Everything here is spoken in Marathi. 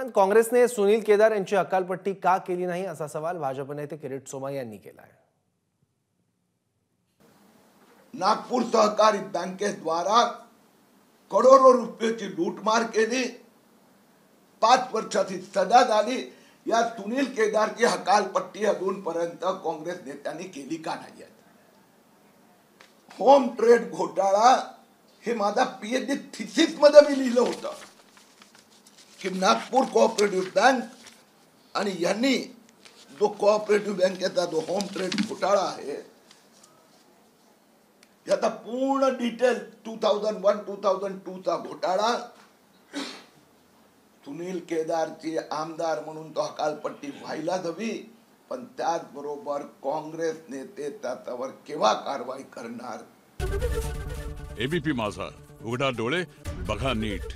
दरम्यान काँग्रेसने सुनील केदार यांची हकालपट्टी का केली नाही असा सवाल भाजप नेते किरीट सोमय्या यांनी केला आहे। नागपूर सहकारी बँकेद्वारा करोडो रुपयाची लूटमार केली, 5 वर्षाची सजा झाली। या सुनील केदारची हकालपट्टी अजूनपर्यंत काँग्रेस नेत्यांनी केली का नाही? होम ट्रेड घोटाळा हे माझा पीएचडी थिसिस मध्ये मी लिहिलं होतं की नागपूर कोऑपरेटिव्ह बँक आणि यांनी जो कोऑपरेटिव्ह बँकेचा जो होम ट्रेड घोटाळा आहे याचा पूर्ण डिटेल 2001-2002 चा घोटाळा, सुनील केदारची आमदार म्हणून तो हकालपट्टी व्हायलाच हवी, पण त्याचबरोबर काँग्रेस नेते त्याच्यावर केव्हा कारवाई करणार? एबीपी माझा, उघडा डोळे बघा नीट।